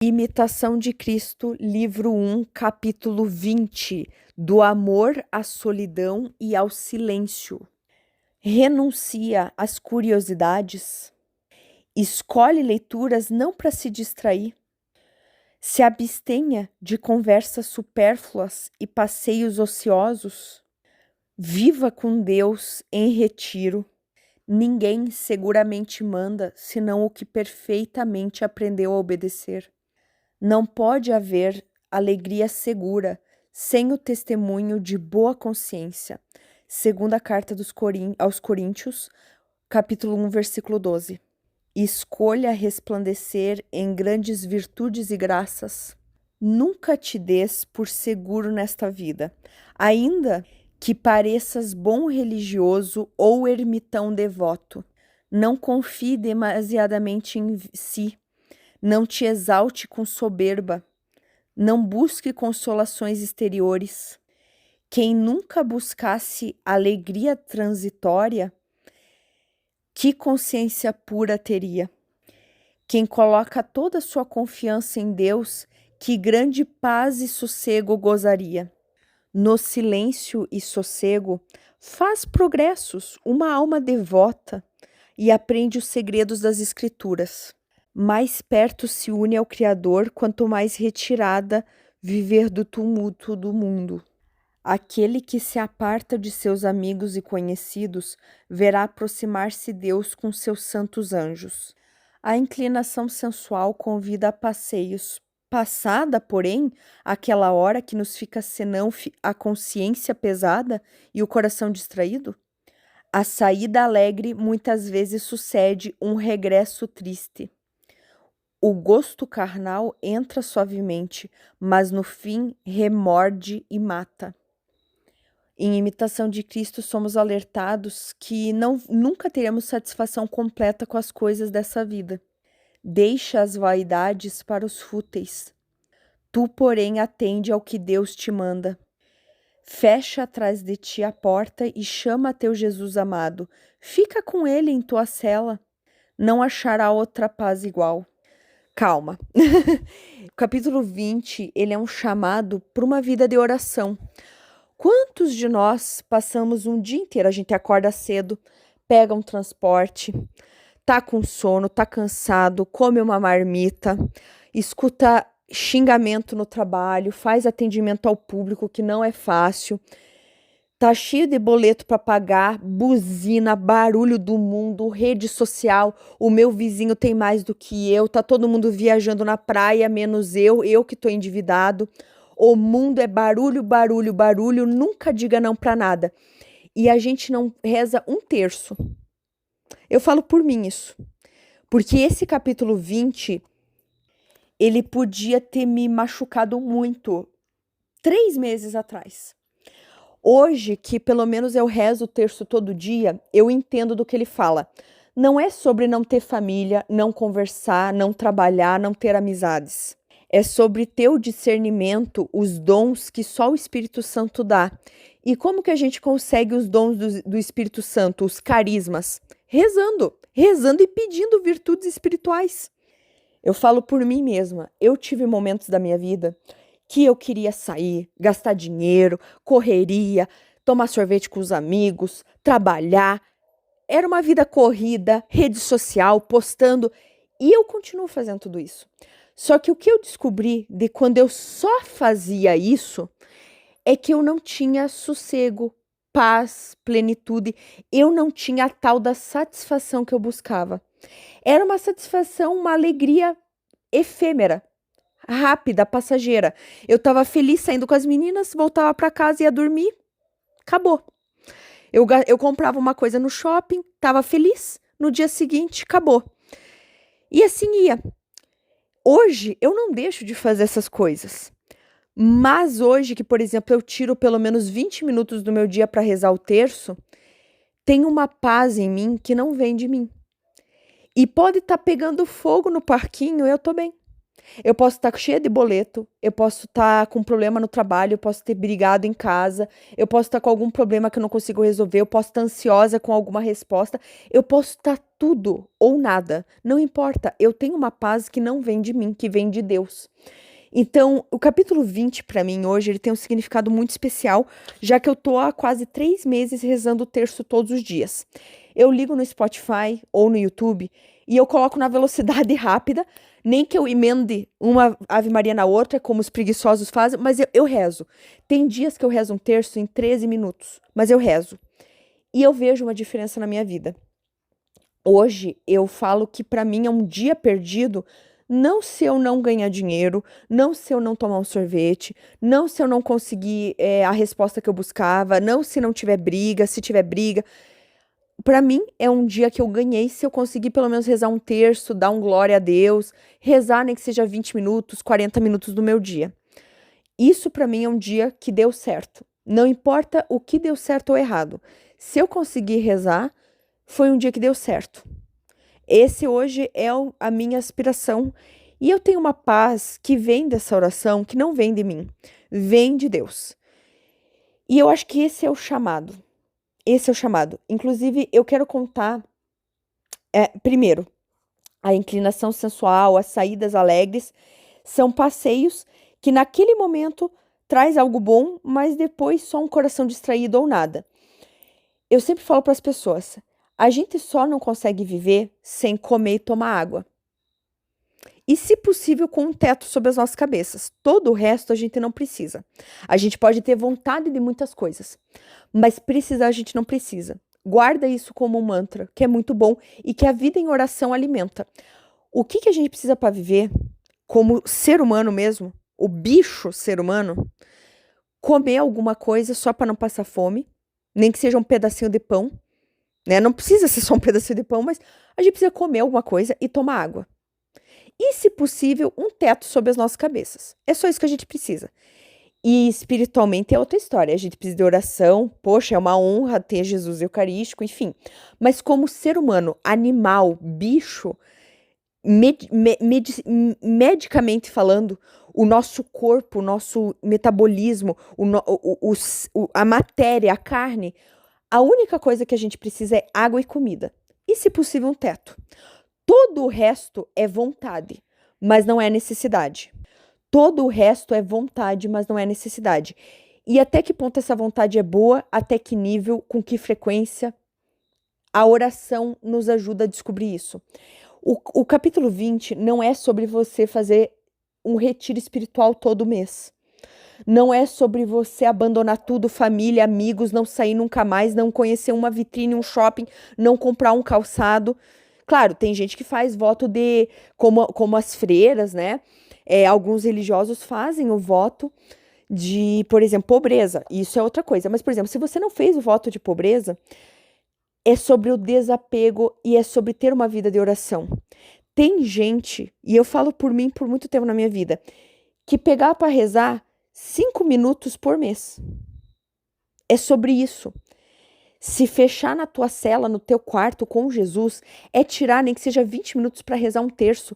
Imitação de Cristo, livro 1, capítulo 20, do amor à solidão e ao silêncio. Renuncia às curiosidades. Escolhe leituras não para se distrair. Se abstenha de conversas supérfluas e passeios ociosos. Viva com Deus em retiro. Ninguém seguramente manda senão o que perfeitamente aprendeu a obedecer. Não pode haver alegria segura sem o testemunho de boa consciência. Segunda carta aos Coríntios, capítulo 1, versículo 12. Escolha resplandecer em grandes virtudes e graças. Nunca te des por seguro nesta vida, ainda que pareças bom religioso ou ermitão devoto. Não confie demasiadamente em si. Não te exalte com soberba, não busque consolações exteriores. Quem nunca buscasse alegria transitória, que consciência pura teria? Quem coloca toda a sua confiança em Deus, que grande paz e sossego gozaria. No silêncio e sossego, faz progressos uma alma devota e aprende os segredos das Escrituras. Mais perto se une ao Criador, quanto mais retirada viver do tumulto do mundo. Aquele que se aparta de seus amigos e conhecidos verá aproximar-se Deus com seus santos anjos. A inclinação sensual convida a passeios. Passada, porém, aquela hora que nos fica senão a consciência pesada e o coração distraído, a saída alegre muitas vezes sucede um regresso triste. O gosto carnal entra suavemente, mas no fim remorde e mata. Em imitação de Cristo, somos alertados que nunca teremos satisfação completa com as coisas dessa vida. Deixa as vaidades para os fúteis. Tu, porém, atende ao que Deus te manda. Fecha atrás de ti a porta e chama teu Jesus amado. Fica com ele em tua cela. Não achará outra paz igual. Calma. O capítulo 20, ele é um chamado para uma vida de oração. Quantos de nós passamos um dia inteiro, a gente acorda cedo, pega um transporte, tá com sono, tá cansado, come uma marmita, escuta xingamento no trabalho, faz atendimento ao público que não é fácil, tá cheio de boleto para pagar, buzina, barulho do mundo, rede social, o meu vizinho tem mais do que eu, tá todo mundo viajando na praia, menos eu que tô endividado. O mundo é barulho, barulho, barulho, nunca diga não para nada. E a gente não reza um terço. Eu falo por mim isso. Porque esse capítulo 20, ele podia ter me machucado muito 3 meses atrás. Hoje, que pelo menos eu rezo o terço todo dia, eu entendo do que ele fala. Não é sobre não ter família, não conversar, não trabalhar, não ter amizades. É sobre ter o discernimento, os dons que só o Espírito Santo dá. E como que a gente consegue os dons do Espírito Santo, os carismas? Rezando e pedindo virtudes espirituais. Eu falo por mim mesma, eu tive momentos da minha vida que eu queria sair, gastar dinheiro, correria, tomar sorvete com os amigos, trabalhar. Era uma vida corrida, rede social, postando, e eu continuo fazendo tudo isso. Só que o que eu descobri de quando eu só fazia isso é que eu não tinha sossego, paz, plenitude, eu não tinha a tal da satisfação que eu buscava. Era uma satisfação, uma alegria efêmera, rápida, passageira. Eu estava feliz saindo com as meninas, voltava para casa, ia dormir, acabou. Eu comprava uma coisa no shopping, estava feliz, no dia seguinte, acabou. E assim ia. Hoje, eu não deixo de fazer essas coisas. Mas hoje, que, por exemplo, eu tiro pelo menos 20 minutos do meu dia para rezar o terço, tem uma paz em mim que não vem de mim. E pode estar pegando fogo no parquinho, eu tô bem. Eu posso estar cheia de boleto, eu posso estar com problema no trabalho, eu posso ter brigado em casa, eu posso estar com algum problema que eu não consigo resolver, eu posso estar ansiosa com alguma resposta, eu posso estar tudo ou nada, não importa. Eu tenho uma paz que não vem de mim, que vem de Deus. Então, o capítulo 20 para mim hoje, ele tem um significado muito especial, já que eu tô há quase 3 meses rezando o terço todos os dias. Eu ligo no Spotify ou no YouTube e eu coloco na velocidade rápida, nem que eu emende uma Ave Maria na outra, como os preguiçosos fazem, mas eu rezo. Tem dias que eu rezo um terço em 13 minutos, mas eu rezo. E eu vejo uma diferença na minha vida. Hoje eu falo que para mim é um dia perdido, não se eu não ganhar dinheiro, não se eu não tomar um sorvete, não se eu não conseguir a resposta que eu buscava, não se não tiver briga, se tiver briga. Para mim é um dia que eu ganhei se eu conseguir pelo menos rezar um terço, dar um glória a Deus, rezar nem que seja 20 minutos, 40 minutos do meu dia. Isso para mim é um dia que deu certo. Não importa o que deu certo ou errado. Se eu conseguir rezar, foi um dia que deu certo. Esse hoje é a minha aspiração. E eu tenho uma paz que vem dessa oração, que não vem de mim, vem de Deus. E eu acho que esse é o chamado. Esse é o chamado. Inclusive, eu quero contar, primeiro, a inclinação sensual, as saídas alegres, são passeios que naquele momento traz algo bom, mas depois só um coração distraído ou nada. Eu sempre falo para as pessoas, a gente só não consegue viver sem comer e tomar água. E, se possível, com um teto sobre as nossas cabeças. Todo o resto a gente não precisa. A gente pode ter vontade de muitas coisas, mas precisar a gente não precisa. Guarda isso como um mantra, que é muito bom e que a vida em oração alimenta. O que a gente precisa para viver, como ser humano mesmo, o bicho ser humano? Comer alguma coisa só para não passar fome, nem que seja um pedacinho de pão, né? Não precisa ser só um pedacinho de pão, mas a gente precisa comer alguma coisa e tomar água. E, se possível, um teto sobre as nossas cabeças. É só isso que a gente precisa. E espiritualmente é outra história. A gente precisa de oração. Poxa, é uma honra ter Jesus Eucarístico, enfim. Mas como ser humano, animal, bicho, medicamente falando, o nosso corpo, o nosso metabolismo, a matéria, a carne, a única coisa que a gente precisa é água e comida. E, se possível, um teto. Todo o resto é vontade, mas não é necessidade. Todo o resto é vontade, mas não é necessidade. E até que ponto essa vontade é boa, até que nível, com que frequência, a oração nos ajuda a descobrir isso. O capítulo 20 não é sobre você fazer um retiro espiritual todo mês. Não é sobre você abandonar tudo, família, amigos, não sair nunca mais, não conhecer uma vitrine, um shopping, não comprar um calçado. Claro, tem gente que faz voto como as freiras, né? Alguns religiosos fazem o voto de, por exemplo, pobreza. Isso é outra coisa. Mas, por exemplo, se você não fez o voto de pobreza, é sobre o desapego e é sobre ter uma vida de oração. Tem gente, e eu falo por mim por muito tempo na minha vida, que pegar para rezar 5 minutos por mês. É sobre isso. Se fechar na tua cela, no teu quarto com Jesus, é tirar nem que seja 20 minutos para rezar um terço,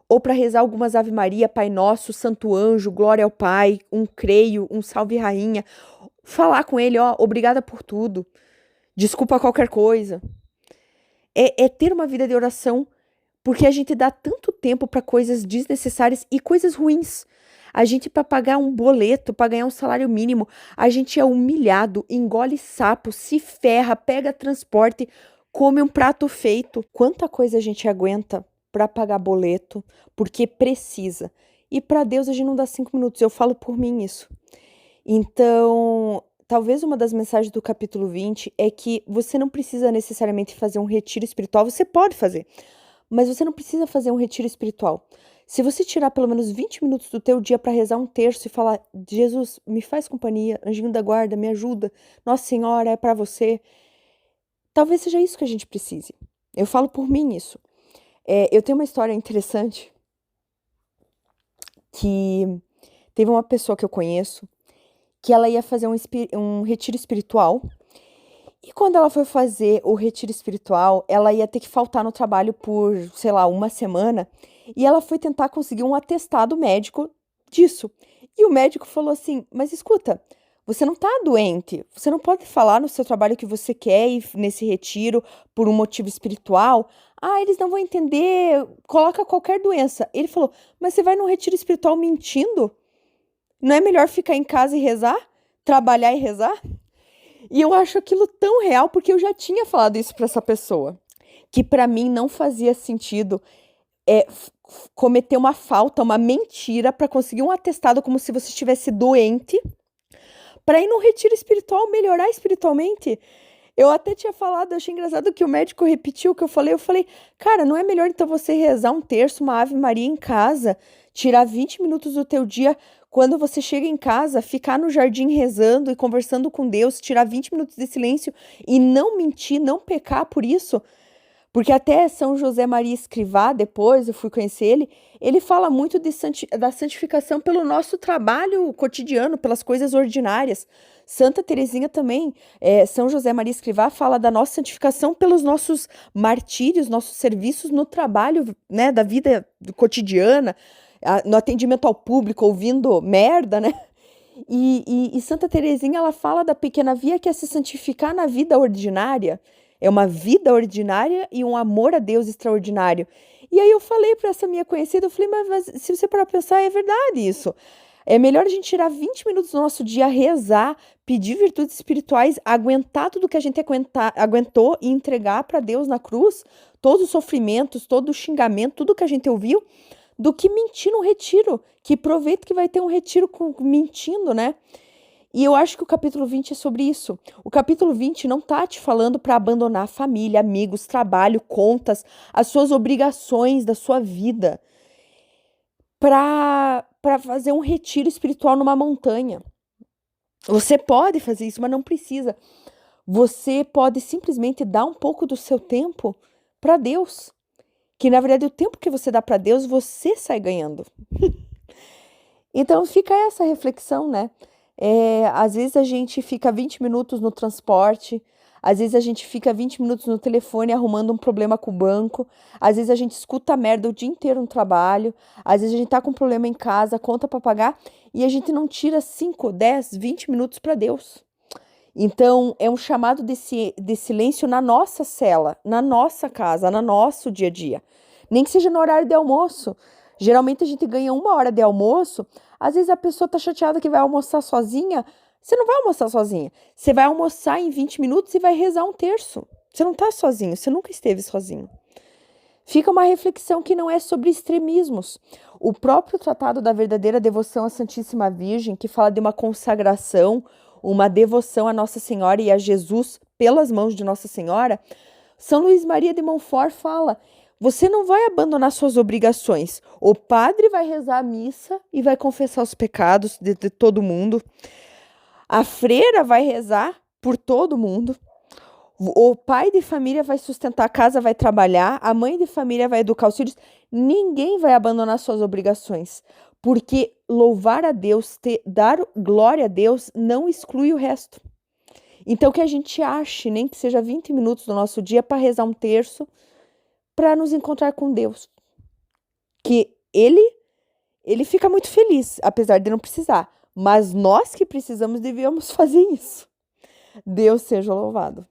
ou para rezar algumas Ave Maria, Pai Nosso, Santo Anjo, Glória ao Pai, um Creio, um Salve Rainha. Falar com ele, ó, obrigada por tudo, desculpa qualquer coisa. É ter uma vida de oração, porque a gente dá tanto tempo para coisas desnecessárias e coisas ruins. A gente, para pagar um boleto, para ganhar um salário mínimo, a gente é humilhado, engole sapo, se ferra, pega transporte, come um prato feito. Quanta coisa a gente aguenta para pagar boleto, porque precisa. E para Deus a gente não dá 5 minutos, eu falo por mim isso. Então, talvez uma das mensagens do capítulo 20 é que você não precisa necessariamente fazer um retiro espiritual, você pode fazer, mas você não precisa fazer um retiro espiritual. Se você tirar pelo menos 20 minutos do teu dia para rezar um terço e falar, Jesus, me faz companhia, anjinho da guarda, me ajuda, Nossa Senhora, é para você. Talvez seja isso que a gente precise. Eu falo por mim isso. Eu tenho uma história interessante que teve uma pessoa que eu conheço que ela ia fazer um retiro espiritual. E quando ela foi fazer o retiro espiritual, ela ia ter que faltar no trabalho por, sei lá, uma semana. E ela foi tentar conseguir um atestado médico disso. E o médico falou assim: mas escuta, você não tá doente, você não pode falar no seu trabalho que você quer ir nesse retiro por um motivo espiritual. Ah, eles não vão entender, coloca qualquer doença. Ele falou: mas você vai num retiro espiritual mentindo? Não é melhor ficar em casa e rezar? Trabalhar e rezar? E eu acho aquilo tão real porque eu já tinha falado isso para essa pessoa, que para mim não fazia sentido cometer uma falta, uma mentira para conseguir um atestado como se você estivesse doente, para ir num retiro espiritual, melhorar espiritualmente. Eu até tinha falado, achei engraçado que o médico repetiu o que eu falei, cara, não é melhor então você rezar um terço, uma Ave Maria em casa, tirar 20 minutos do teu dia, quando você chega em casa, ficar no jardim rezando e conversando com Deus, tirar 20 minutos de silêncio e não mentir, não pecar por isso? Porque até São José Maria Escrivá, depois eu fui conhecer ele fala muito da santificação pelo nosso trabalho cotidiano, pelas coisas ordinárias. Santa Teresinha também, São José Maria Escrivá fala da nossa santificação pelos nossos martírios, nossos serviços no trabalho, né, da vida cotidiana, no atendimento ao público, ouvindo merda, né? E Santa Teresinha, ela fala da pequena via que é se santificar na vida ordinária. É uma vida ordinária e um amor a Deus extraordinário. E aí eu falei para essa minha conhecida, eu falei, mas se você parar pra pensar, é verdade isso. É melhor a gente tirar 20 minutos do nosso dia, rezar, pedir virtudes espirituais, aguentar tudo que a gente aguentou e entregar para Deus na cruz, todos os sofrimentos, todo o xingamento, tudo que a gente ouviu, do que mentir no retiro. Que proveito que vai ter um retiro mentindo, né? E eu acho que o capítulo 20 é sobre isso. O capítulo 20 não tá te falando para abandonar família, amigos, trabalho, contas, as suas obrigações da sua vida, para fazer um retiro espiritual numa montanha. Você pode fazer isso, mas não precisa. Você pode simplesmente dar um pouco do seu tempo para Deus. Que na verdade o tempo que você dá para Deus, você sai ganhando. Então fica essa reflexão, né? Às vezes a gente fica 20 minutos no transporte, às vezes a gente fica 20 minutos no telefone arrumando um problema com o banco, às vezes a gente escuta merda o dia inteiro no trabalho, às vezes a gente tá com um problema em casa, conta para pagar, e a gente não tira 5, 10, 20 minutos para Deus. Então, é um chamado de silêncio na nossa cela, na nossa casa, no nosso dia a dia. Nem que seja no horário de almoço. Geralmente a gente ganha 1 hora de almoço. Às vezes a pessoa tá chateada que vai almoçar sozinha. Você não vai almoçar sozinha. Você vai almoçar em 20 minutos e vai rezar um terço. Você não tá sozinho, você nunca esteve sozinho. Fica uma reflexão que não é sobre extremismos. O próprio Tratado da Verdadeira Devoção à Santíssima Virgem, que fala de uma consagração, uma devoção a Nossa Senhora e a Jesus pelas mãos de Nossa Senhora, São Luís Maria de Montfort fala: você não vai abandonar suas obrigações. O padre vai rezar a missa e vai confessar os pecados de todo mundo. A freira vai rezar por todo mundo. O pai de família vai sustentar a casa, vai trabalhar. A mãe de família vai educar os filhos. Ninguém vai abandonar suas obrigações. Porque louvar a Deus, dar glória a Deus, não exclui o resto. Então que a gente ache, nem que seja 20 minutos do nosso dia, para rezar um terço, para nos encontrar com Deus. Que ele fica muito feliz, apesar de não precisar. Mas nós que precisamos, devíamos fazer isso. Deus seja louvado.